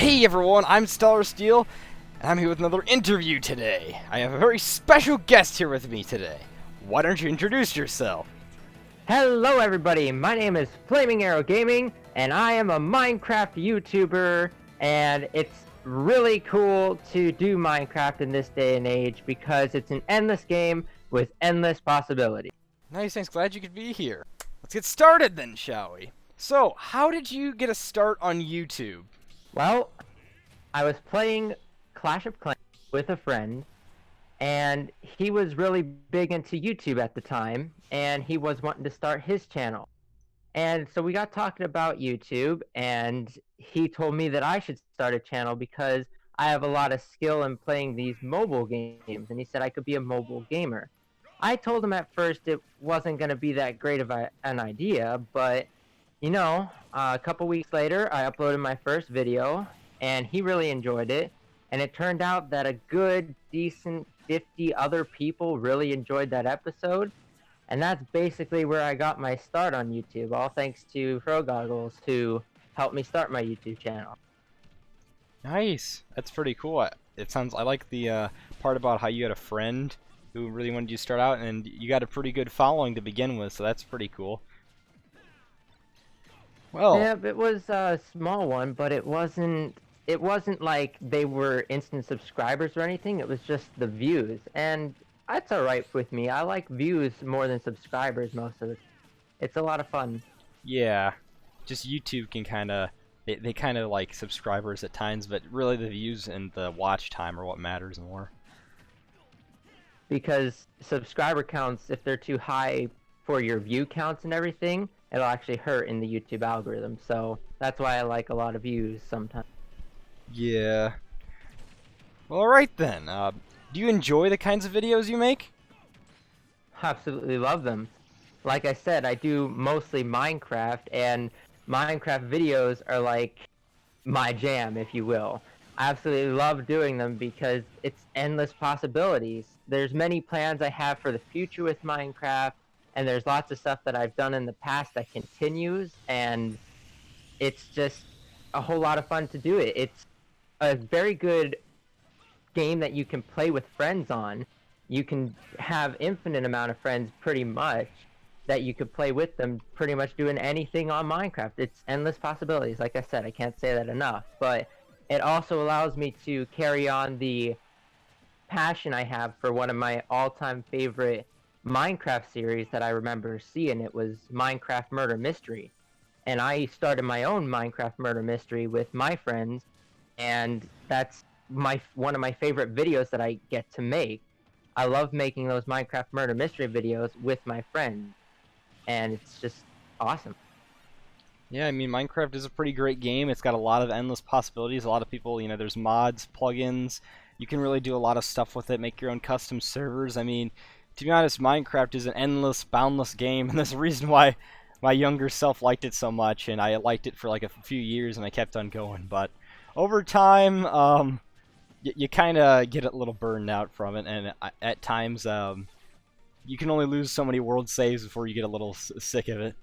Hey everyone, I'm Stellar Steel, and I'm here with another interview today. I have a very special guest here with me today. Why don't you introduce yourself? Hello everybody, my name is Flaming Arrow Gaming, and I am a Minecraft YouTuber, and it's really cool to do Minecraft in this day and age because it's an endless game with endless possibilities. Nice, thanks. Glad you could be here. Let's get started then, shall we? So, how did you get a start on YouTube? Well, I was playing Clash of Clans with a friend, and he was really big into YouTube at the time, and he was wanting to start his channel. And so we got talking about YouTube, and he told me that I should start a channel because I have a lot of skill in playing these mobile games, and he said I could be a mobile gamer. I told him at first it wasn't going to be that great of an idea, but a couple weeks later, I uploaded my first video, and he really enjoyed it. And it turned out that a good, decent 50 other people really enjoyed that episode. And that's basically where I got my start on YouTube, all thanks to Fro Goggles, who helped me start my YouTube channel. Nice. That's pretty cool. I like the part about how you had a friend who really wanted you to start out, and you got a pretty good following to begin with, so that's pretty cool. Well, Yeah, it was a small one, but it wasn't like they were instant subscribers or anything. It was just the views, and that's all right with me. I like views more than subscribers most of the time. It's a lot of fun. yeah, just YouTube can they kind of like subscribers at times, but really the views and the watch time are what matters more. Because subscriber counts, if they're too high for your view counts and everything, it'll actually hurt in the YouTube algorithm. So that's why I like a lot of views sometimes. Yeah. Well, alright then. Do you enjoy the kinds of videos you make? Absolutely love them. Like I said, I do mostly Minecraft, and Minecraft videos are like my jam, if you will. I absolutely love doing them because it's endless possibilities. There's many plans I have for the future with Minecraft, and there's lots of stuff that I've done in the past that continues, and it's just a whole lot of fun to do it. It's a very good game that you can play with friends on. You can have infinite amount of friends pretty much that you could play with them pretty much doing anything on Minecraft. It's endless possibilities. Like I said, I can't say that enough, but it also allows me to carry on the passion I have for one of my all-time favorite Minecraft series that I remember seeing. It was Minecraft Murder Mystery, and I started my own Minecraft Murder Mystery with my friends, and that's one of my favorite videos that I get to make. I love making those Minecraft Murder Mystery videos with my friends, and it's just awesome. Yeah, I mean, Minecraft is a pretty great game. It's got a lot of endless possibilities. A lot of people, there's mods, plugins. You can really do a lot of stuff with it, make your own custom servers. I mean, to be honest, Minecraft is an endless, boundless game, and there's a reason why my younger self liked it so much, and I liked it for like a few years, and I kept on going. But over time, you kind of get a little burned out from it, and at times, you can only lose so many world saves before you get a little sick of it.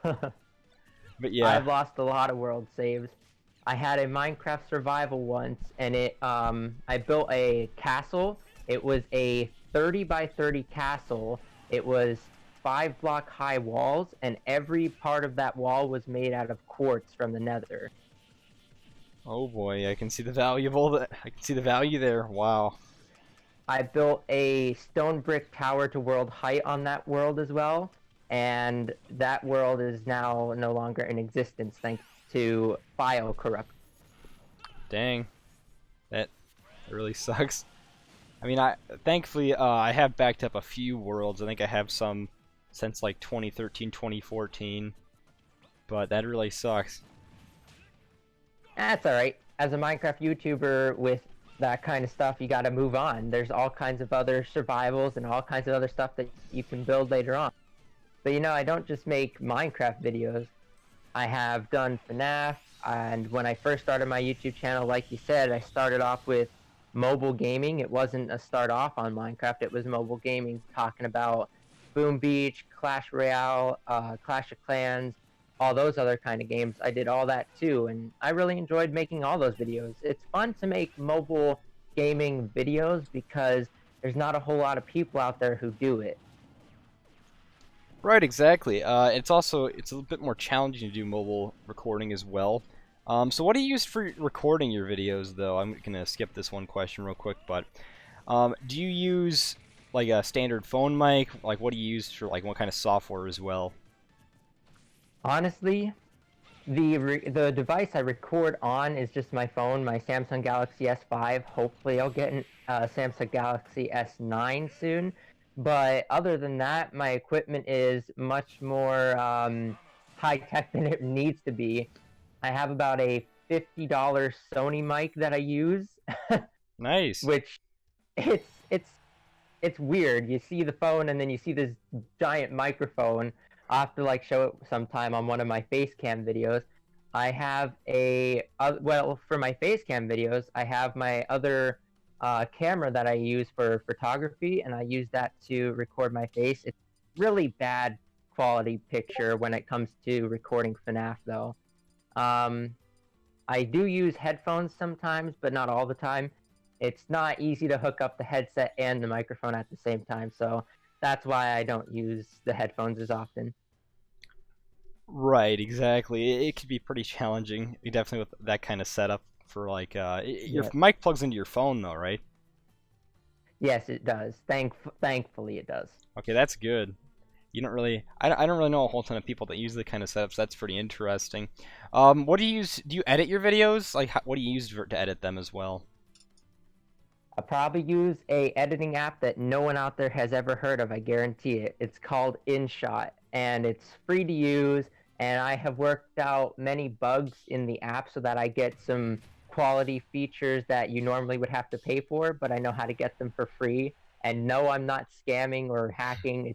But yeah. I've lost a lot of world saves. I had a Minecraft survival once, and I built a castle. It was a 30 by 30 castle. It was 5-block high walls, and every part of that wall was made out of quartz from the Nether. Oh boy, I can see the value there. Wow. I built a stone brick tower to world height on that world as well, and that world is now no longer in existence thanks to file corrupt. Dang. That really sucks. I mean, thankfully I have backed up a few worlds. I think I have some since like 2013, 2014. But that really sucks. That's alright. As a Minecraft YouTuber with that kind of stuff, you gotta move on. There's all kinds of other survivals and all kinds of other stuff that you can build later on. But I don't just make Minecraft videos. I have done FNAF, and when I first started my YouTube channel, like you said, I started off with mobile gaming. It wasn't a start off on Minecraft, it was mobile gaming, talking about Boom Beach, Clash Royale, Clash of Clans, all those other kind of games. I did all that too, and I really enjoyed making all those videos. It's fun to make mobile gaming videos because there's not a whole lot of people out there who do it. Right, exactly. It's a bit more challenging to do mobile recording as well. So what do you use for recording your videos, though? I'm gonna skip this one question real quick, but do you use like a standard phone mic? Like, what do you use for like what kind of software as well? Honestly, the device I record on is just my phone, my Samsung Galaxy S5. Hopefully, I'll get a Samsung Galaxy S9 soon. But other than that, my equipment is much more high tech than it needs to be. I have about a $50 Sony mic that I use, Nice. which it's it's it's weird. You see the phone and then you see this giant microphone. I'll have to like show it sometime on one of my face cam videos. I have well, for my face cam videos, I have my other camera that I use for photography, and I use that to record my face. It's really bad quality picture when it comes to recording FNAF, though. Um, I do use headphones sometimes, but not all the time. It's not easy to hook up the headset and the microphone at the same time, so that's why I don't use the headphones as often. Right, exactly. It could be pretty challenging, definitely with that kind of setup for like your Yeah. mic plugs into your phone though, right? Yes, it does. Thankfully, it does. Okay, that's good. You don't really, I don't really know a whole ton of people that use the kind of setups. That's pretty interesting. What do you use? Do you edit your videos? Like, what do you use to edit them as well? I probably use a editing app that no one out there has ever heard of. I guarantee it. It's called InShot, and it's free to use. And I have worked out many bugs in the app so that I get some quality features that you normally would have to pay for, but I know how to get them for free. And no, I'm not scamming or hacking.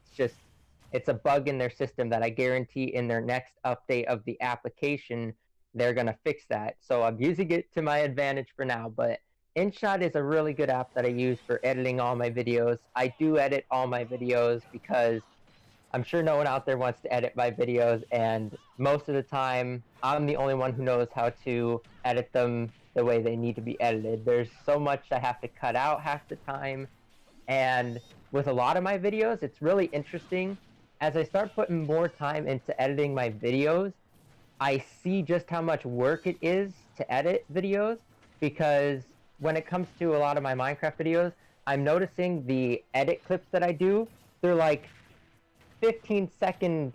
It's a bug in their system that I guarantee in their next update of the application, they're going to fix that. So I'm using it to my advantage for now, but InShot is a really good app that I use for editing all my videos. I do edit all my videos because I'm sure no one out there wants to edit my videos, and most of the time, I'm the only one who knows how to edit them the way they need to be edited. There's so much I have to cut out half the time, and with a lot of my videos, it's really interesting. As I start putting more time into editing my videos, I see just how much work it is to edit videos, because when it comes to a lot of my Minecraft videos, I'm noticing the edit clips that I do, they're like 15-second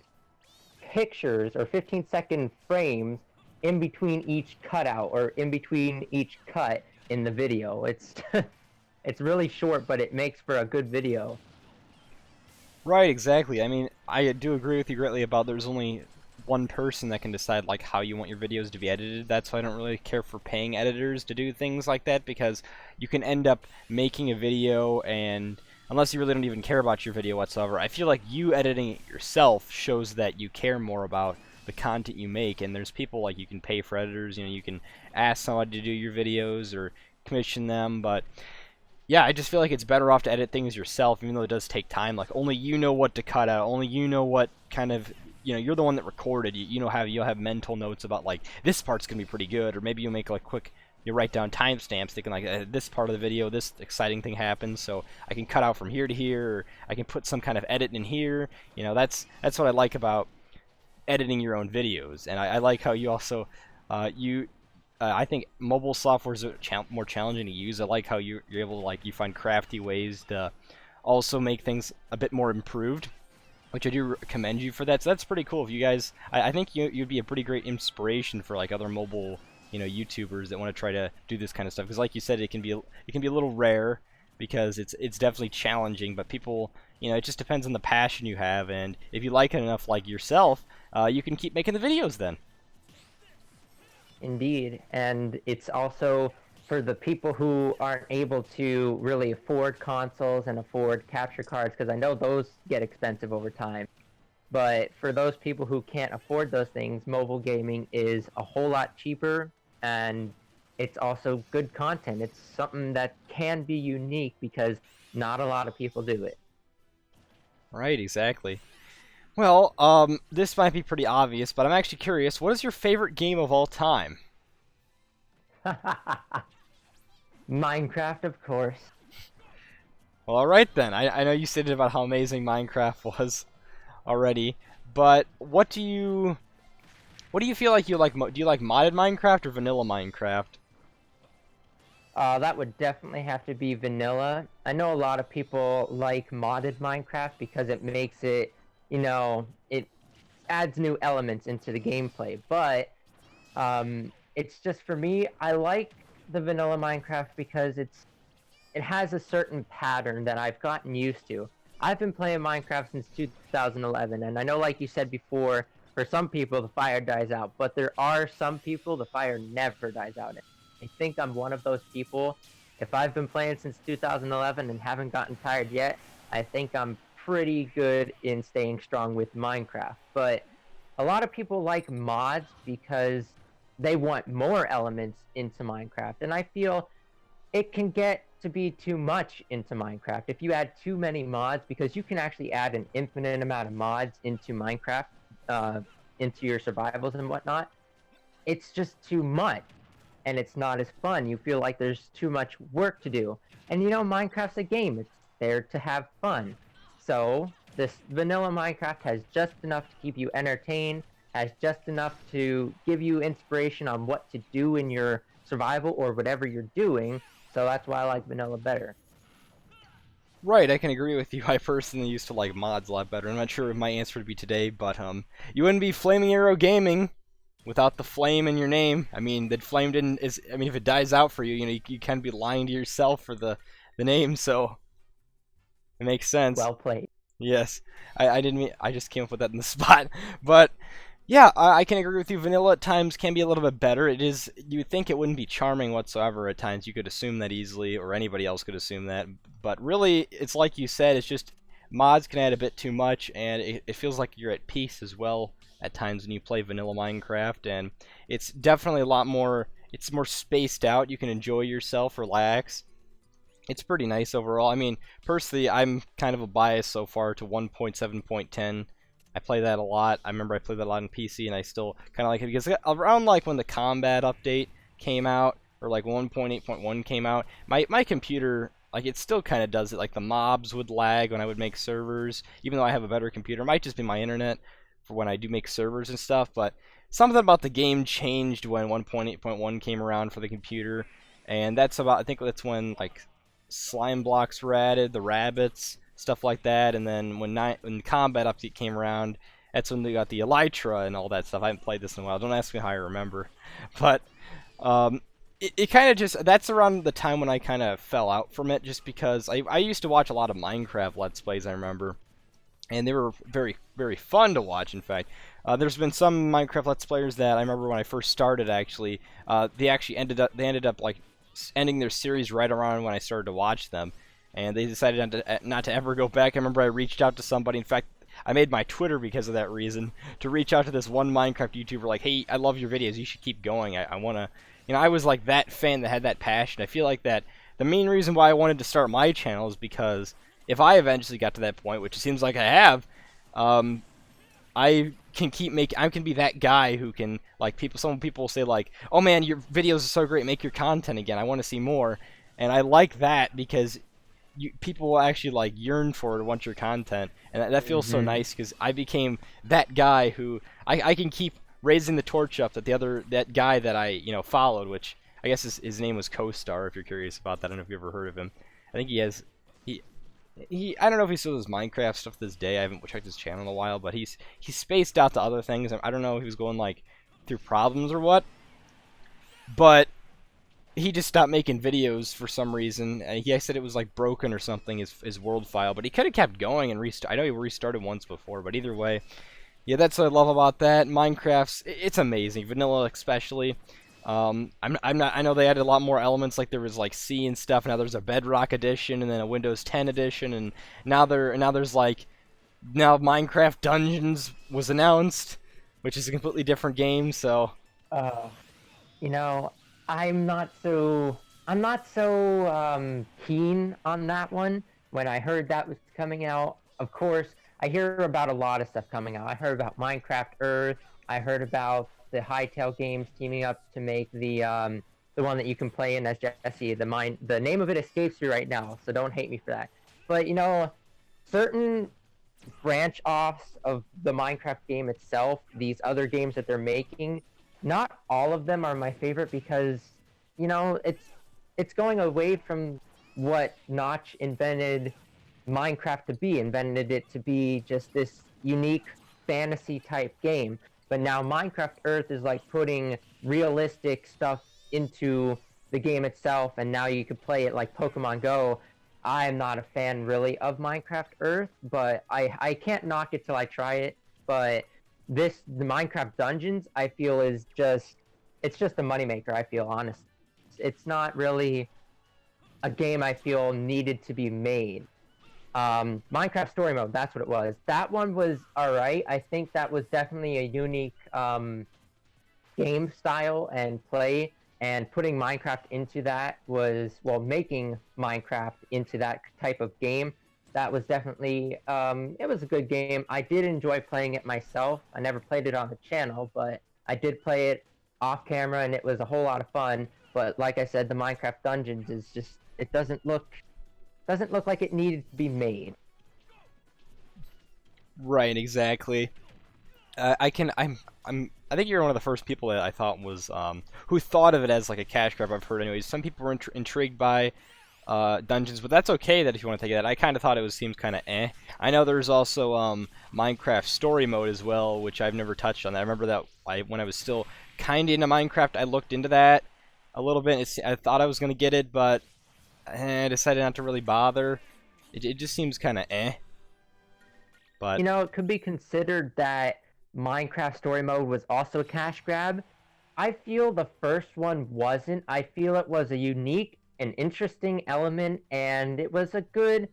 pictures or 15-second frames in between each cutout or in between each cut in the video. It's it's really short, but it makes for a good video. Right, exactly. I mean, I do agree with you greatly about there's only one person that can decide like how you want your videos to be edited. That's why I don't really care for paying editors to do things like that, because you can end up making a video and unless you really don't even care about your video whatsoever, I feel like you editing it yourself shows that you care more about the content you make. And there's people like you can pay for editors, you can ask somebody to do your videos or commission them, but yeah, I just feel like it's better off to edit things yourself, even though it does take time. Like only you know what to cut out, only you know what kind of you're the one that recorded. You know how you'll have mental notes about like this part's gonna be pretty good, or maybe you'll make like quick. You write down timestamps, thinking like this part of the video, this exciting thing happens, so I can cut out from here to here, or I can put some kind of edit in here. That's what I like about editing your own videos, and I like how you also you I think mobile software is more challenging to use. I like how you're able to like you find crafty ways to also make things a bit more improved, which I do commend you for that. So that's pretty cool. If you guys, I think you'd be a pretty great inspiration for like other mobile YouTubers that want to try to do this kind of stuff. Because like you said, it can be a little rare because it's definitely challenging. But people, it just depends on the passion you have, and if you like it enough, like yourself, you can keep making the videos then. Indeed, and it's also for the people who aren't able to really afford consoles and afford capture cards, because I know those get expensive over time. But for those people who can't afford those things, mobile gaming is a whole lot cheaper, and it's also good content. It's something that can be unique because not a lot of people do it. Right, exactly. Well, this might be pretty obvious, but I'm actually curious. What is your favorite game of all time? Minecraft, of course. Well, all right then. I know you stated about how amazing Minecraft was already, but what do you feel like you like? Do you like modded Minecraft or vanilla Minecraft? That would definitely have to be vanilla. I know a lot of people like modded Minecraft because it makes it, it adds new elements into the gameplay. But it's just for me, I like the vanilla Minecraft because it has a certain pattern that I've gotten used to. I've been playing Minecraft since 2011, and I know, like you said before, for some people the fire dies out, but there are some people the fire never dies out. I think I'm one of those people. If I've been playing since 2011 and haven't gotten tired yet, I think I'm pretty good in staying strong with Minecraft. But a lot of people like mods because they want more elements into Minecraft, and I feel it can get to be too much into Minecraft if you add too many mods, because you can actually add an infinite amount of mods into Minecraft, uh, into your survivals and whatnot. It's just too much, and it's not as fun. You feel like there's too much work to do. And Minecraft's a game. It's there to have fun. So this vanilla Minecraft has just enough to keep you entertained, has just enough to give you inspiration on what to do in your survival or whatever you're doing. So that's why I like vanilla better. Right, I can agree with you. I personally used to like mods a lot better. I'm not sure what my answer would be today, but you wouldn't be Flaming Arrow Gaming without the flame in your name. I mean, that flame didn't is. I mean, if it dies out for you, you can be lying to yourself for the name. So it makes sense. Well played. Yes, I didn't mean. I just came up with that in the spot, but yeah, I can agree with you. Vanilla at times can be a little bit better. It is. You would think it wouldn't be charming whatsoever at times. You could assume that easily, or anybody else could assume that. But really, it's like you said. It's just mods can add a bit too much, and it feels like you're at peace as well at times when you play vanilla Minecraft. And it's definitely a lot more. It's more spaced out. You can enjoy yourself, relax. It's pretty nice overall. I mean, personally, I'm kind of a bias so far to 1.7.10. I play that a lot. I remember I played that a lot on PC, and I still kind of like it because around like when the combat update came out, or like 1.8.1 came out, my computer, like, it still kind of does it. Like, the mobs would lag when I would make servers, even though I have a better computer. It might just be my internet for when I do make servers and stuff, but something about the game changed when 1.8.1 came around for the computer, and I think that's when like slime blocks were added, the rabbits, stuff like that, and then when combat update came around, that's when they got the elytra and all that stuff. I haven't played this in a while. Don't ask me how I remember, but um, it kind of just that's around the time when I kind of fell out from it, just because I used to watch a lot of Minecraft Let's Plays. I remember, and they were very very fun to watch. In fact, there's been some Minecraft Let's Players that I remember when I first started. Actually, they ended up like ending their series right around when I started to watch them, and they decided not to ever go back. I remember I reached out to somebody. In fact, I made my Twitter because of that reason, to reach out to this one Minecraft YouTuber, like, hey, I love your videos. You should keep going. I want to, I was like that fan that had that passion. I feel like that the main reason why I wanted to start my channel is because if I eventually got to that point, which it seems like I have, um, I can be that guy who can, like, some people will say, like, oh man, your videos are so great, make your content again, I want to see more. And I like that because people will actually like yearn for it, want your content, and that feels so Hmm. nice because I became that guy who I can keep raising the torch up that guy that I followed, which I guess his name was Co-Star, if you're curious about that. I don't know if you ever heard of him. I think he I don't know if he still does Minecraft stuff to this day. I haven't checked his channel in a while, but he's spaced out to other things. I don't know if he was going like through problems or what, but he just stopped making videos for some reason. He said it was like broken or something, his world file, but he could have kept going and restart. I know he restarted once before, but either way, yeah, that's what I love about that. It's amazing, vanilla especially. I'm not. I know they added a lot more elements, like there was like C and stuff. Now there's a Bedrock edition, and then a Windows 10 edition, and now there's like now Minecraft Dungeons was announced, which is a completely different game. So Uh, you know, I'm not so keen on that one. When I heard that was coming out, of course, I hear about a lot of stuff coming out. I heard about Minecraft Earth. I heard about the Hytale Games teaming up to make the one that you can play in as Jesse. The name of it escapes me right now, so don't hate me for that. But certain branch offs of the Minecraft game itself, these other games that they're making, not all of them are my favorite because, it's going away from what Notch invented it to be just this unique fantasy type game. But now Minecraft Earth is like putting realistic stuff into the game itself, and now you could play it like Pokemon Go. I'm not a fan really of Minecraft Earth, but I can't knock it till I try it. But the Minecraft Dungeons, I feel it's just a moneymaker, I feel, honest. It's not really a game I feel needed to be made. Minecraft Story Mode, that's what it was. That one was alright. I think that was definitely a unique game style and play, and putting Minecraft into that was, well, making Minecraft into that type of game, that was definitely, it was a good game. I did enjoy playing it myself. I never played it on the channel, but I did play it off camera, and it was a whole lot of fun. But like I said, the Minecraft Dungeons is just, it doesn't look like it needed to be made. Right, exactly. I can. I think you're one of the first people that I thought was who thought of it as like a cash grab. I've heard anyways. Some people were intrigued by dungeons, but that's okay. That if you want to take that, I kind of thought it seems kind of eh. I know there's also Minecraft Story Mode as well, which I've never touched on. I remember that when I was still kind of into Minecraft, I looked into that a little bit. I thought I was gonna get it, but I decided not to really bother. It just seems kind of eh. But It could be considered that Minecraft Story Mode was also a cash grab. I feel the first one wasn't. I feel it was a unique and interesting element, and it was a good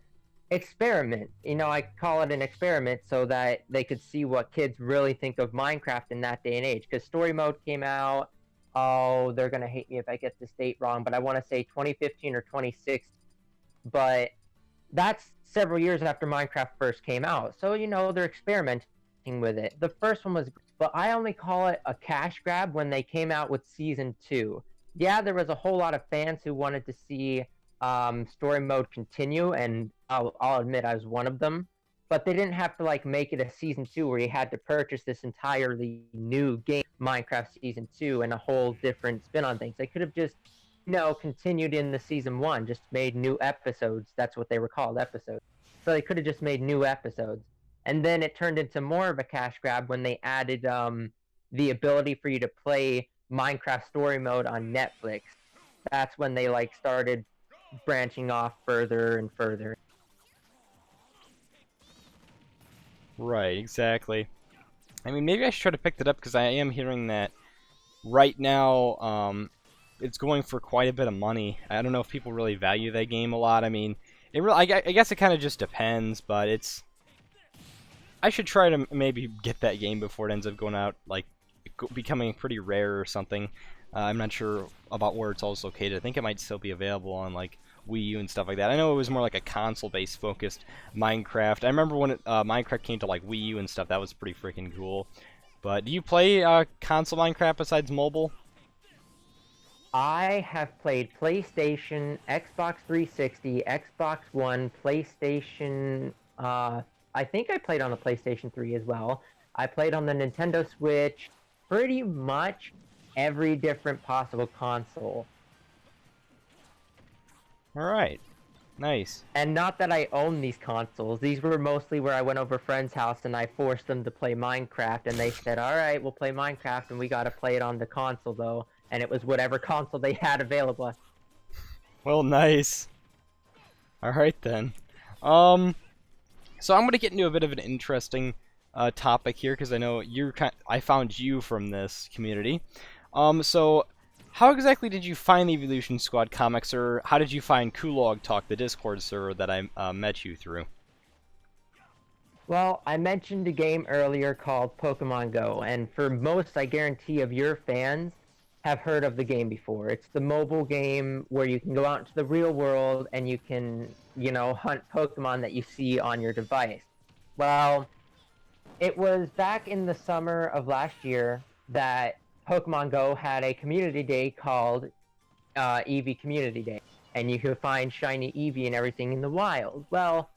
experiment. I call it an experiment so that they could see what kids really think of Minecraft in that day and age. Because Story Mode came out, oh, they're going to hate me if I get this date wrong, but I want to say 2015 or 2016. But that's several years after Minecraft first came out. So, they're experimenting with it. The first one was, but I only call it a cash grab when they came out with Season 2. Yeah, there was a whole lot of fans who wanted to see story mode continue, and I'll admit I was one of them. But they didn't have to make it a Season 2 where you had to purchase this entirely new game, Minecraft Season 2, and a whole different spin on things. They could have just continued in the Season 1, just made new episodes. That's what they were called, episodes. So they could have just made new episodes. And then it turned into more of a cash grab when they added the ability for you to play Minecraft Story Mode on Netflix. That's when they started branching off further and further. right, exactly. I mean, maybe I should try to pick that up because I am hearing that right now it's going for quite a bit of money. I don't know if people really value that game a lot. I mean, I guess it kind of just depends, but I should try to maybe get that game before it ends up going out, becoming pretty rare or something. I'm not sure about where it's also located. I think it might still be available on Wii U and stuff like that. I know it was more like a console-based focused Minecraft. I remember when Minecraft came to Wii U and stuff. That was pretty freaking cool. But do you play console Minecraft besides mobile? I have played PlayStation, Xbox 360, Xbox One, PlayStation. I think I played on the PlayStation 3 as well. I played on the Nintendo Switch. Pretty much every different possible console. All right, nice. And not that I own these consoles. These were mostly where I went over a friend's house and I forced them to play Minecraft, and they said, "All right, we'll play Minecraft, and we got to play it on the console though." And it was whatever console they had available. Well, nice. All right then. So I'm gonna get into a bit of an interesting topic here because I know I found you from this community. So how exactly did you find the Evolution Squad comics, or how did you find Kulog Talk, the Discord server that I met you through? Well, I mentioned a game earlier called Pokemon Go, and for most, I guarantee, of your fans have heard of the game before. It's the mobile game where you can go out into the real world and you can, hunt Pokemon that you see on your device. Well, it was back in the summer of last year that Pokemon Go had a community day called Eevee Community Day, and you could find shiny Eevee and everything in the wild. Well,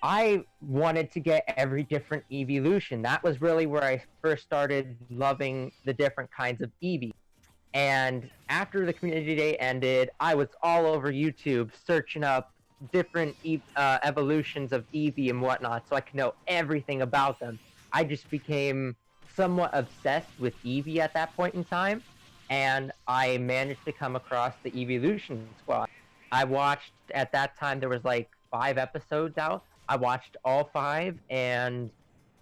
I wanted to get every different evolution. That was really where I first started loving the different kinds of Eevee. And after the community day ended, I was all over YouTube searching up different evolutions of Eevee and whatnot so I could know everything about them. I just became somewhat obsessed with Eevee at that point in time, and I managed to come across the Evolution Squad. I watched, at that time, there was like 5 episodes out. I watched all 5, and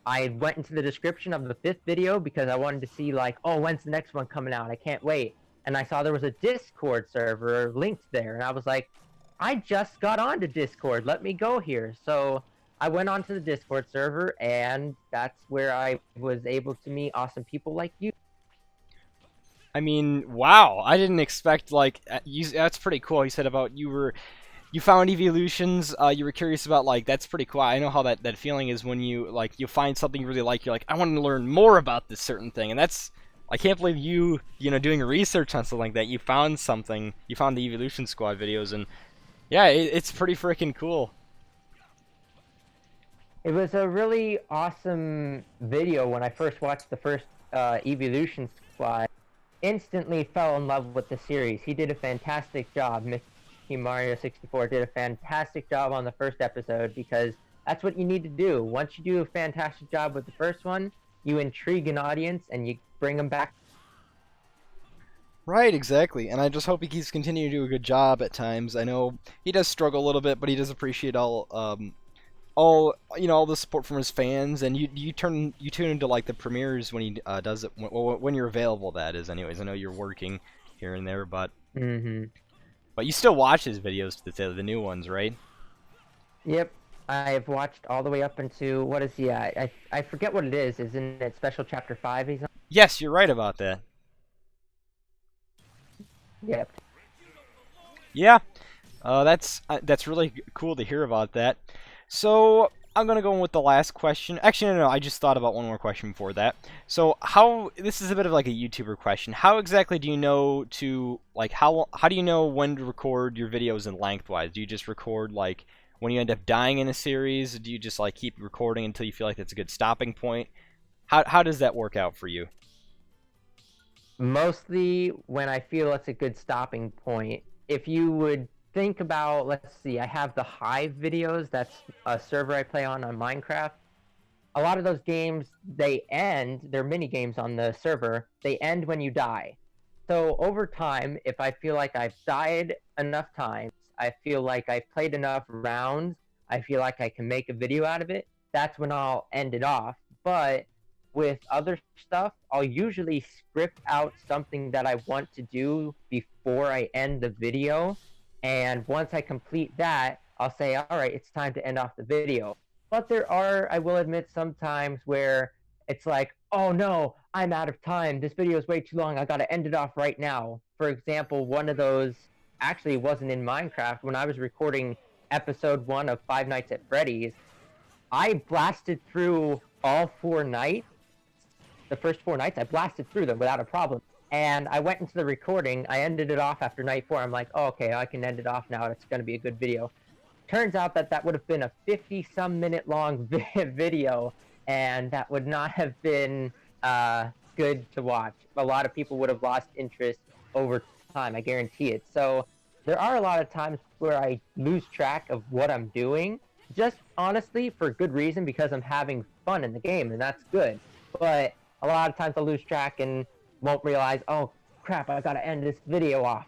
I went into the description of the 5th video because I wanted to see, like, oh, when's the next one coming out? I can't wait. And I saw there was a Discord server linked there, and I was like, I just got onto Discord. Let me go here. So I went onto the Discord server, and that's where I was able to meet awesome people like you. I mean, wow! I didn't expect like that's pretty cool. You said about you found evolutions. You were curious about like that's pretty cool. I know how that feeling is when you like you find something you really like. You're like, I want to learn more about this certain thing, and that's I can't believe you know doing research on something like that. You found something. You found the Evolution Squad videos, and yeah, it's pretty freaking cool. It was a really awesome video when I first watched the first Evolution Squad. Instantly fell in love with the series. He did a fantastic job. Mickey Mario 64 did a fantastic job on the first episode because that's what you need to do. Once you do a fantastic job with the first one, you intrigue an audience and you bring them back. Right, exactly. And I just hope he keeps continuing to do a good job at times. I know he does struggle a little bit, but he does appreciate all all the support from his fans. And you tune into like the premieres when he does it when you're available. That is, anyways. I know you're working here and there, but Mm-hmm. but you still watch his videos, the new ones, right? Yep. I've watched all the way up into, what is he at? I forget what it is. Isn't it Special Chapter 5 he's on? Yes, you're right about that. Yep. Yeah, that's really cool to hear about that. So I'm gonna go in with the last question. Actually, no, I just thought about one more question before that. So how this is a bit of like a YouTuber question. How exactly do you know to like how do you know when to record your videos in lengthwise? Do you just record like when you end up dying in a series? Do you just like keep recording until you feel like that's a good stopping point? How does that work out for you? Mostly when I feel it's a good stopping point. If you would think about, let's see, I have the Hive videos. That's a server I play on Minecraft. A lot of those games, they end, they're mini games on the server, they end when you die. So over time, if I feel like I've died enough times, I feel like I've played enough rounds, I feel like I can make a video out of it, that's when I'll end it off. But with other stuff, I'll usually script out something that I want to do before I end the video. And once I complete that, I'll say, all right, it's time to end off the video. But there are, I will admit, sometimes where it's like, oh no, I'm out of time. This video is way too long. I gotta end it off right now. For example, one of those actually wasn't in Minecraft. When I was recording episode 1 of Five Nights at Freddy's, I blasted through all 4 nights. The first 4 nights, I blasted through them without a problem. And I went into the recording. I ended it off after night 4. I'm like, oh, okay, I can end it off now. It's going to be a good video. Turns out that would have been a 50-some minute long video, and that would not have been good to watch. A lot of people would have lost interest over time, I guarantee it. So there are a lot of times where I lose track of what I'm doing, just honestly for good reason, because I'm having fun in the game, and that's good. But a lot of times I'll lose track and won't realize, oh crap, I gotta end this video off.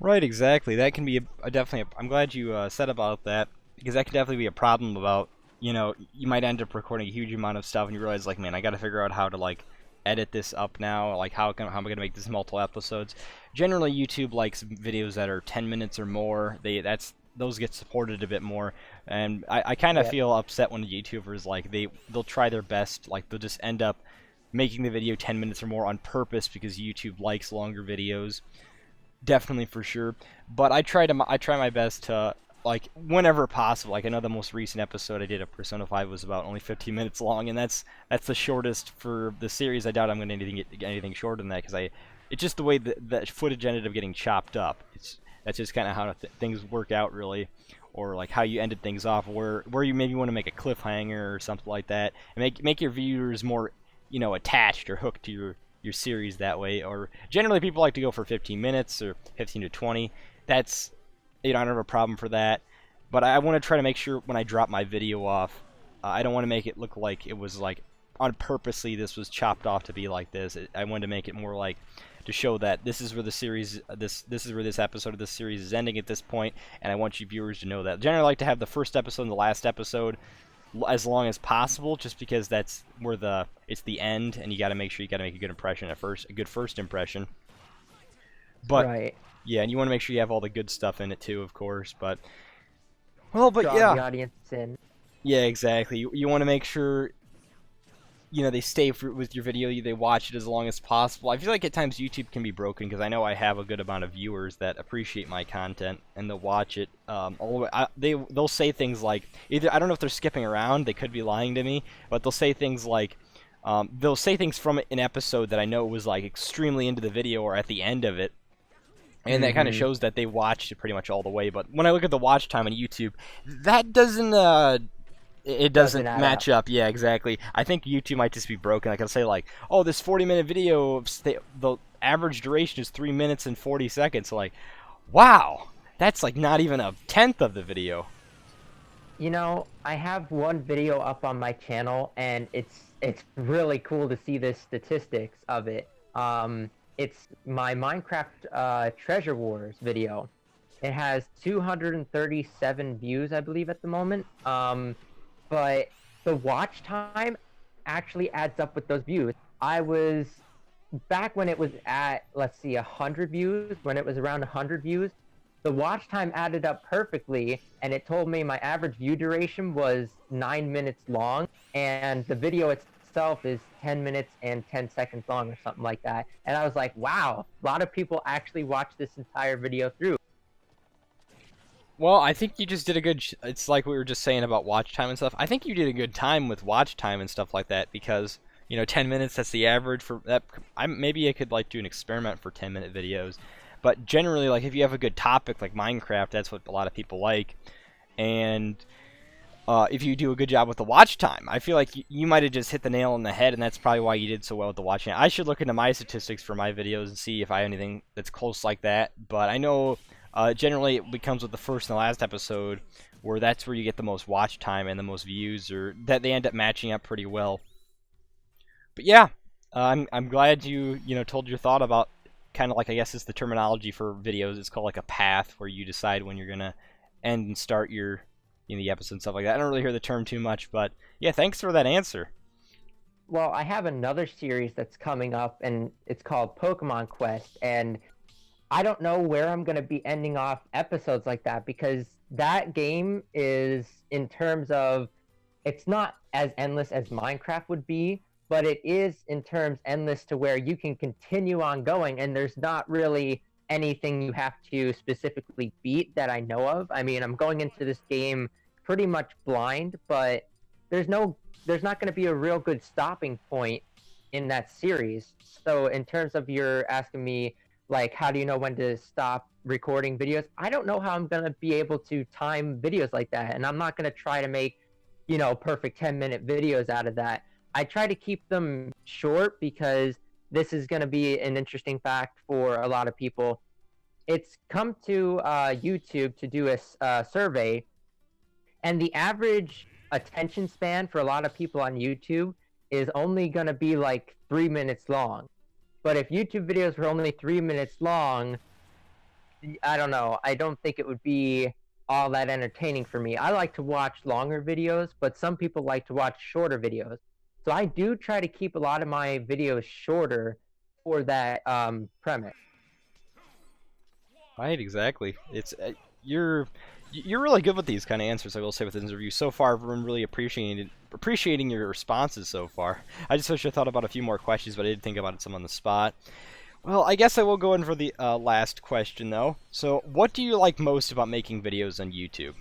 Right, exactly. That can be definitely. I'm glad you said about that because that can definitely be a problem. About you might end up recording a huge amount of stuff and you realize like, man, I got to figure out how to like edit this up now. Like, how am I gonna make this multiple episodes? Generally, YouTube likes videos that are 10 minutes or more. Those get supported a bit more, and I kind of Yep. feel upset when YouTubers like they'll try their best, like they'll just end up making the video 10 minutes or more on purpose because YouTube likes longer videos. Definitely for sure. But I try my best to like whenever possible. Like I know the most recent episode I did of Persona 5 was about only 15 minutes long, and that's the shortest for the series. I doubt I'm going to get anything shorter than that because I it's just the way the footage ended up getting chopped up. That's just kind of how things work out really, or like how you ended things off, where you maybe want to make a cliffhanger or something like that, and make your viewers more attached or hooked to your series that way. Or generally people like to go for 15 minutes or 15 to 20. That's I don't have a problem for that, but I want to try to make sure when I drop my video off, I don't want to make it look like it was like on purposely this was chopped off to be like this. I wanted to make it more like to show that this is where the series this is where this episode of this series is ending at this point, and I want you viewers to know that. Generally, I like to have the first episode and the last episode as long as possible, just because that's where it's the end, and you got to make sure you got to make a good impression at first, a good first impression. But Right. yeah, and you want to make sure you have all the good stuff in it too, of course. But well, but Draw yeah, the audience in. yeah, exactly. You want to make sure they stay with your video, they watch it as long as possible. I feel like at times YouTube can be broken because I know I have a good amount of viewers that appreciate my content and they'll watch it all the way. They'll say things like, either I don't know if they're skipping around, they could be lying to me, but they'll say things like they'll say things from an episode that I know was like extremely into the video or at the end of it. And that kind of shows that they watched it pretty much all the way. But when I look at the watch time on YouTube, that doesn't it doesn't add match up. Yeah, exactly. I think YouTube might just be broken. I can say like, oh, this 40-minute video, the average duration is 3 minutes and 40 seconds. Like, wow, that's like not even a tenth of the video. I have one video up on my channel, and it's really cool to see the statistics of it. It's my Minecraft Treasure Wars video. It has 237 views, I believe, at the moment. But the watch time actually adds up with those views. I was back when it was at, let's see, 100 views, when it was around 100 views, the watch time added up perfectly, and it told me my average view duration was 9 minutes long, and the video itself is 10 minutes and 10 seconds long or something like that. And I was like, wow, a lot of people actually watched this entire video through. Well, I think you just did a good. It's like we were just saying about watch time and stuff. I think you did a good time with watch time and stuff like that because 10 minutes, that's the average for that. Maybe I could like do an experiment for 10-minute videos, but generally, like if you have a good topic like Minecraft, that's what a lot of people like, and if you do a good job with the watch time, I feel like you might have just hit the nail on the head, and that's probably why you did so well with the watch time. I should look into my statistics for my videos and see if I have anything that's close like that, but I know. Generally, it becomes with the first and the last episode, where that's where you get the most watch time and the most views, or that they end up matching up pretty well. But yeah, I'm glad you told your thought about kind of like, I guess it's the terminology for videos. It's called like a path, where you decide when you're gonna end and start your the episode and stuff like that. I don't really hear the term too much, but yeah, thanks for that answer. Well, I have another series that's coming up, and it's called Pokemon Quest, and I don't know where I'm going to be ending off episodes like that, because that game is, in terms of, it's not as endless as Minecraft would be, but it is in terms endless to where you can continue on going, and there's not really anything you have to specifically beat that I know of. I mean, I'm going into this game pretty much blind, but there's not going to be a real good stopping point in that series. So in terms of you're asking me, like, how do you know when to stop recording videos? I don't know how I'm going to be able to time videos like that. And I'm not going to try to make, perfect 10-minute videos out of that. I try to keep them short because this is going to be an interesting fact for a lot of people. It's come to YouTube to do a survey, and the average attention span for a lot of people on YouTube is only going to be like 3 minutes long. But if YouTube videos were only 3 minutes long, I don't know. I don't think it would be all that entertaining for me. I like to watch longer videos, but some people like to watch shorter videos. So I do try to keep a lot of my videos shorter for that premise. Right, exactly. It's you're really good with these kind of answers. I will say with this interview so far, I'm really appreciating your responses so far. I just wish I thought about a few more questions, but I did think about it some on the spot. Well, I guess I will go in for the last question though. So, what do you like most about making videos on YouTube?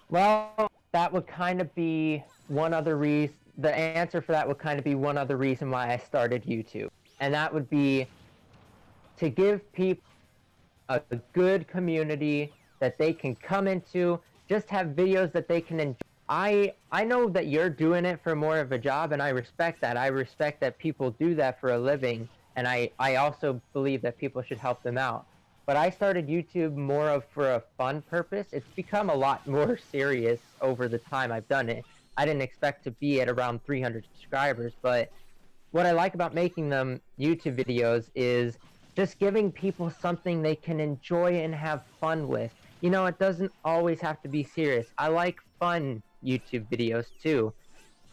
Well, that would kind of be one other reason. The answer for that would kind of be one other reason why I started YouTube, and that would be to give people a good community that they can come into, just have videos that they can enjoy. I know that you're doing it for more of a job, and I respect that. I respect that people do that for a living, and I also believe that people should help them out. But I started YouTube more of for a fun purpose. It's become a lot more serious over the time I've done it. I didn't expect to be at around 300 subscribers, but what I like about making them YouTube videos is just giving people something they can enjoy and have fun with. You know, it doesn't always have to be serious. I like fun YouTube videos too,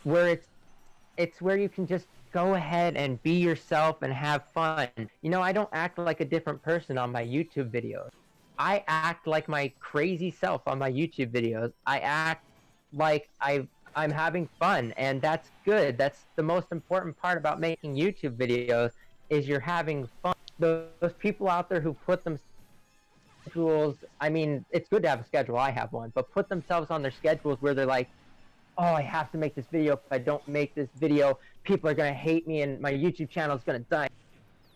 where it's where you can just go ahead and be yourself and have fun. You know, I don't act like a different person on my YouTube videos. I act like my crazy self on my YouTube videos. I act like I'm having fun, and that's good. That's the most important part about making YouTube videos is you're having fun. Those people out there who put them schedules, I mean, it's good to have a schedule. I have one, but put themselves on their schedules where they're like, oh, I have to make this video. If I don't make this video, people are gonna hate me, and my YouTube channel is gonna die.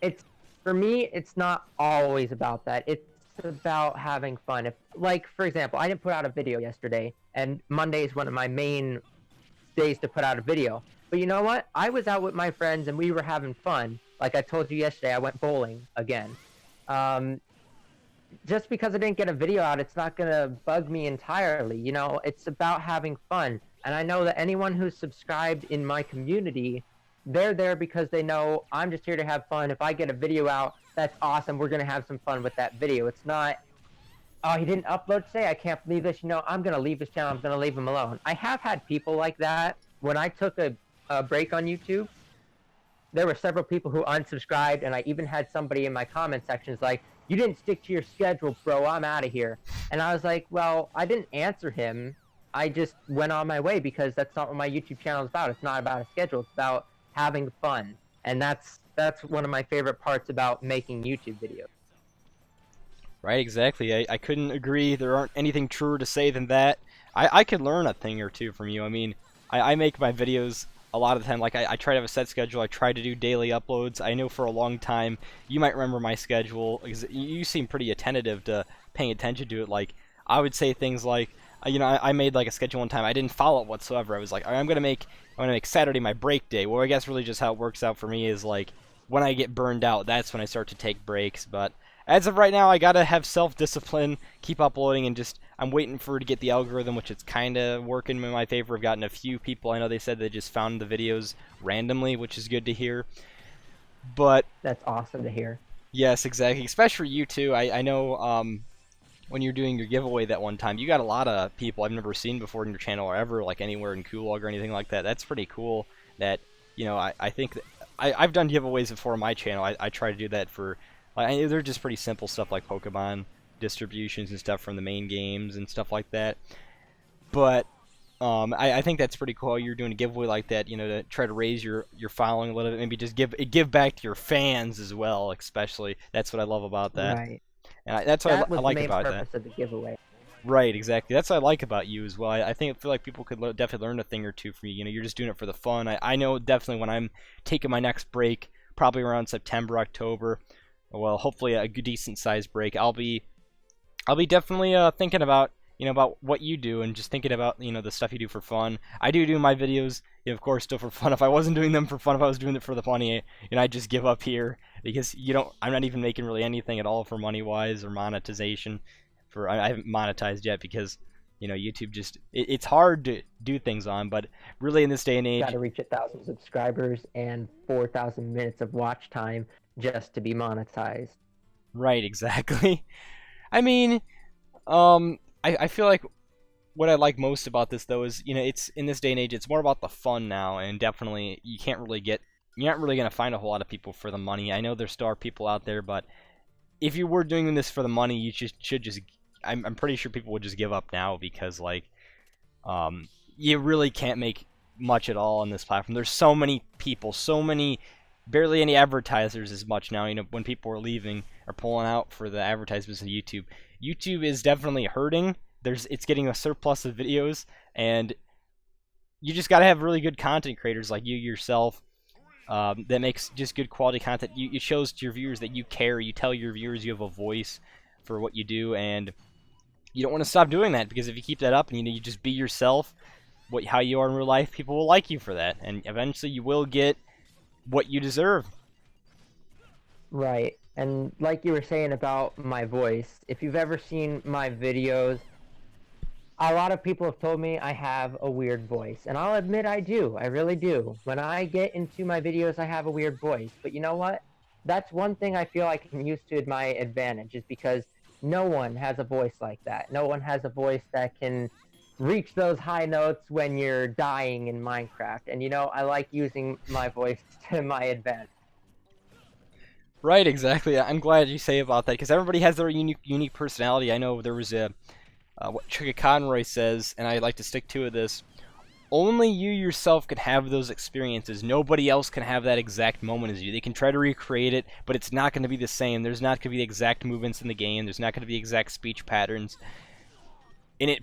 It's for me, it's not always about that. It's about having fun. If, like, for example, I didn't put out a video yesterday, and Monday is one of my main days to put out a video. But you know what? I was out with my friends and we were having fun. Like I told you yesterday, I went bowling again. Um, just because I didn't get a video out, it's not gonna bug me entirely. You know, it's about having fun. And I know that anyone who's subscribed in my community, they're there because they know I'm just here to have fun. If I get a video out, that's awesome. We're gonna have some fun with that video. It's not, oh, he didn't upload today. I can't believe this. You know, I'm gonna leave his channel. I'm gonna leave him alone. I have had people like that. When I took a break on YouTube, there were several people who unsubscribed, and I even had somebody in my comment sections like, "You didn't stick to your schedule, bro. I'm out of here." And I was like, "Well, I didn't answer him. I just went on my way because that's not what my YouTube channel is about. It's not about a schedule. It's about having fun, and that's one of my favorite parts about making YouTube videos." Right, exactly. I couldn't agree. There aren't anything truer to say than that. I could learn a thing or two from you. I mean, I make my videos a lot of the time. Like, I try to have a set schedule. I try to do daily uploads. I know for a long time, you might remember my schedule, because you seem pretty attentive to paying attention to it. Like, I would say things like, I made like a schedule one time. I didn't follow it whatsoever. I was like, all right, I'm gonna make Saturday my break day. Well, I guess really just how it works out for me is like, when I get burned out, that's when I start to take breaks. But as of right now, I gotta have self-discipline, keep uploading, and just I'm waiting for it to get the algorithm, which it's kind of working in my favor. I've gotten a few people. I know they said they just found the videos randomly, which is good to hear. But That's awesome to hear. yes, exactly. Especially for you too. I know when you're doing your giveaway that one time, you got a lot of people I've never seen before in your channel or ever like anywhere in Kulog or anything like that. That's pretty cool. That I think that I've done giveaways before on my channel. I try to do that for they're just pretty simple stuff like Pokemon distributions and stuff from the main games and stuff like that. But I think that's pretty cool. You're doing a giveaway like that, to try to raise your following a little bit. Maybe just give back to your fans as well, especially. That's what I love about that. Right. And that's what That I was the like main about that. purpose of the giveaway. Right, exactly. That's what I like about you as well. I feel like people could definitely learn a thing or two from you. You're just doing it for the fun. I know definitely when I'm taking my next break, probably around September, October, well, hopefully a good, decent sized break, I'll be definitely thinking about about what you do and just thinking about the stuff you do for fun. I do my videos, of course, still for fun. If I wasn't doing them for fun, if I was doing it for the money, I'd just give up here because I'm not even making really anything at all for money wise or monetization. I haven't monetized yet because YouTube just it's hard to do things on, but really in this day and age, Got to reach 1,000 subscribers and 4,000 minutes of watch time just to be monetized. right, exactly. I mean, I feel like what I like most about this though is it's in this day and age it's more about the fun now, and definitely you're not really gonna find a whole lot of people for the money. I know there still are people out there, but if you were doing this for the money, you should just I'm pretty sure people would just give up now because like you really can't make much at all on this platform. There's so many people, so many barely any advertisers as much now. When people are leaving or pulling out for the advertisements of YouTube, YouTube is definitely hurting. It's getting a surplus of videos, and you just got to have really good content creators like you yourself, that makes just good quality content. It shows to your viewers that you care. You tell your viewers you have a voice for what you do, and you don't want to stop doing that, because if you keep that up and you just be yourself, how you are in real life, people will like you for that, and eventually you will get what you deserve. Right. And like you were saying about my voice, if you've ever seen my videos, a lot of people have told me I have a weird voice, and I'll admit I do. I really do. When I get into my videos, I have a weird voice. But you know what? That's one thing I feel I can use to my advantage, is because no one has a voice like that. No one has a voice that can reach those high notes when you're dying in Minecraft. And I like using my voice to my advantage. Right, exactly. I'm glad you say about that, because everybody has their unique personality. I know there was what Trigger Conroy says, and I like to stick to this. Only you yourself can have those experiences. Nobody else can have that exact moment as you. They can try to recreate it, but it's not going to be the same. There's not going to be the exact movements in the game. There's not going to be exact speech patterns.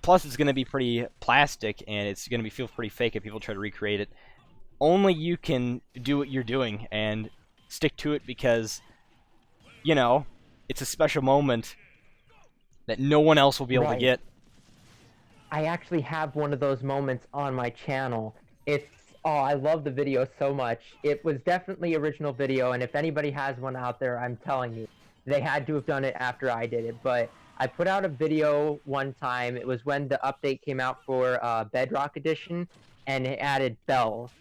Plus, it's going to be pretty plastic, and it's going to feel pretty fake if people try to recreate it. Only you can do what you're doing and stick to it, because, it's a special moment that no one else will be able to Right. get. I actually have one of those moments on my channel. I love the video so much. It was definitely original video, and if anybody has one out there, I'm telling you, they had to have done it after I did it. But I put out a video one time. It was when the update came out for Bedrock Edition, and it added bells.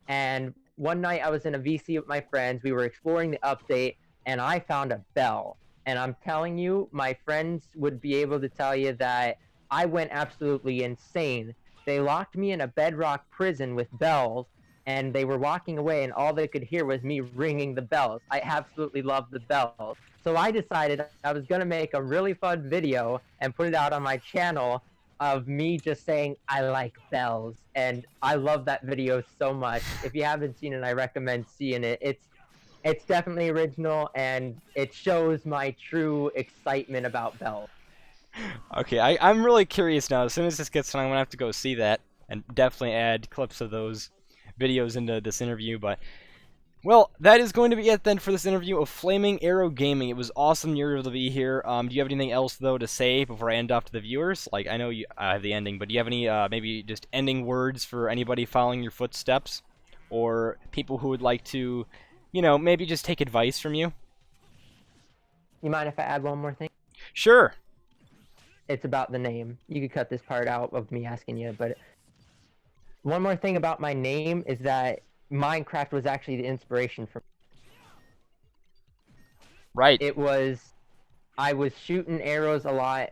And one night I was in a VC with my friends. We were exploring the update, and I found a bell. And I'm telling you, my friends would be able to tell you that I went absolutely insane. They locked me in a bedrock prison with bells, and they were walking away, and all they could hear was me ringing the bells. I absolutely love the bells. So I decided I was going to make a really fun video and put it out on my channel of me just saying, I like bells. And I love that video so much. If you haven't seen it, I recommend seeing it. It's definitely original, and it shows my true excitement about bells. Okay, I'm really curious now. As soon as this gets done, I'm going to have to go see that, and definitely add clips of those videos into this interview. But, well, that is going to be it then for this interview of Flaming Arrow Gaming. It was awesome you're able to be here. Do you have anything else, though, to say before I end off to the viewers? Like, I know I have the ending, but do you have any maybe just ending words for anybody following your footsteps? Or people who would like to, maybe just take advice from you? You mind if I add one more thing? Sure. It's about the name. You could cut this part out of me asking you, but one more thing about my name is that Minecraft was actually the inspiration for me. Right. I was shooting arrows a lot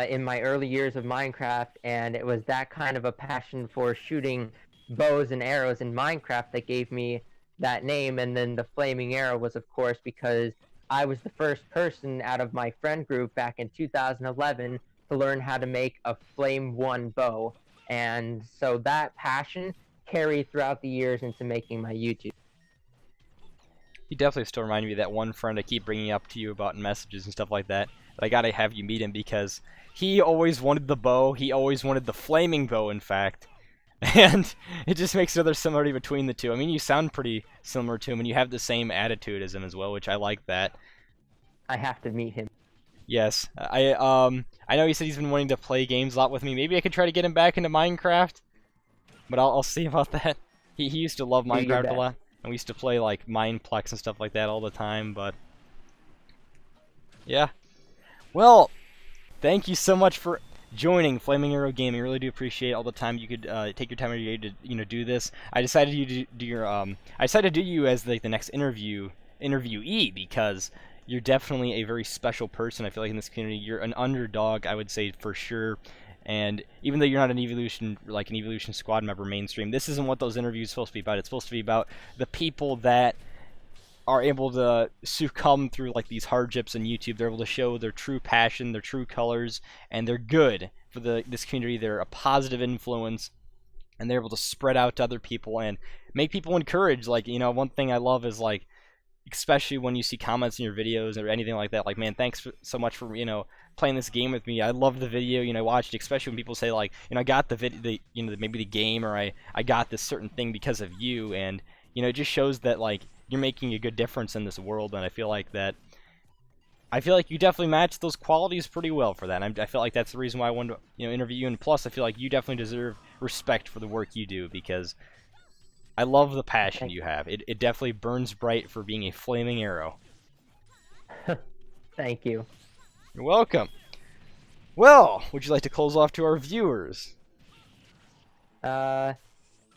in my early years of Minecraft, and it was that kind of a passion for shooting bows and arrows in Minecraft that gave me that name. And then the Flaming Arrow was, of course, because I was the first person out of my friend group back in 2011 to learn how to make a Flame 1 bow. And so that passion carried throughout the years into making my YouTube. He definitely still reminded me of that one friend I keep bringing up to you about in messages and stuff like that. But I gotta have you meet him, because he always wanted the bow. He always wanted the flaming bow, in fact. And it just makes another similarity between the two. I mean, you sound pretty similar to him, and you have the same attitude as him as well, which I like that. I have to meet him. Yes, I know he said he's been wanting to play games a lot with me. Maybe I could try to get him back into Minecraft, but I'll see about that. He used to love Do your Minecraft a best. lot, and we used to play like Mineplex and stuff like that all the time. But yeah, well, thank you so much for joining Flaming Arrow Gaming. I really do appreciate all the time you could take your time out of your day to do this. I decided I decided to do you as like the next interviewee, because you're definitely a very special person. I feel like in this community, you're an underdog, I would say for sure. And even though you're not an Evolution Squad member mainstream, this isn't what those interviews are supposed to be about. It's supposed to be about the people that are able to succumb through like these hardships in YouTube. They're able to show their true passion, their true colors, and they're good for this community. They're a positive influence, and they're able to spread out to other people and make people encouraged. Like, one thing I love is like especially when you see comments in your videos or anything like that, like, man, thanks so much for, playing this game with me. I love the video, I watched it, especially when people say, like, I got the video, maybe the game, or I got this certain thing because of you, and, it just shows that, like, you're making a good difference in this world, and I feel like you definitely match those qualities pretty well for that. And I feel like that's the reason why I wanted to, interview you. And plus, I feel like you definitely deserve respect for the work you do, because I love the passion you have. It definitely burns bright for being a flaming arrow. Thank you. You're welcome. Well, would you like to close off to our viewers?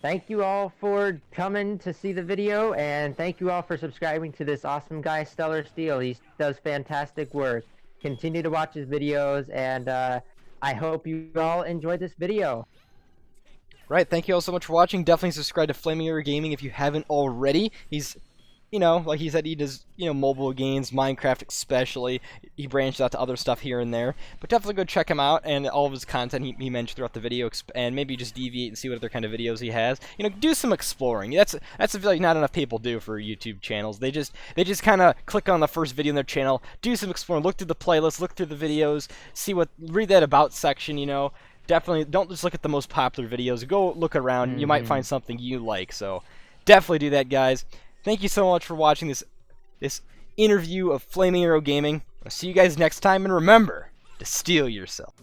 Thank you all for coming to see the video, and thank you all for subscribing to this awesome guy, Stellar Steel. He does fantastic work. Continue to watch his videos, and I hope you all enjoyed this video. Right, thank you all so much for watching. Definitely subscribe to Flaming Arrow Gaming if you haven't already. He's, like he said, he does, mobile games, Minecraft especially. He branched out to other stuff here and there. But definitely go check him out, and all of his content he mentioned throughout the video, and maybe just deviate and see what other kind of videos he has. Do some exploring. That's I feel like not enough people do for YouTube channels. They just kind of click on the first video in their channel, do some exploring, look through the playlist, look through the videos, read that about section, Definitely don't just look at the most popular videos. Go look around. You might find something you like. So definitely do that, guys. Thank you so much for watching this interview of Flaming Arrow Gaming. I'll see you guys next time, and remember to steel yourself.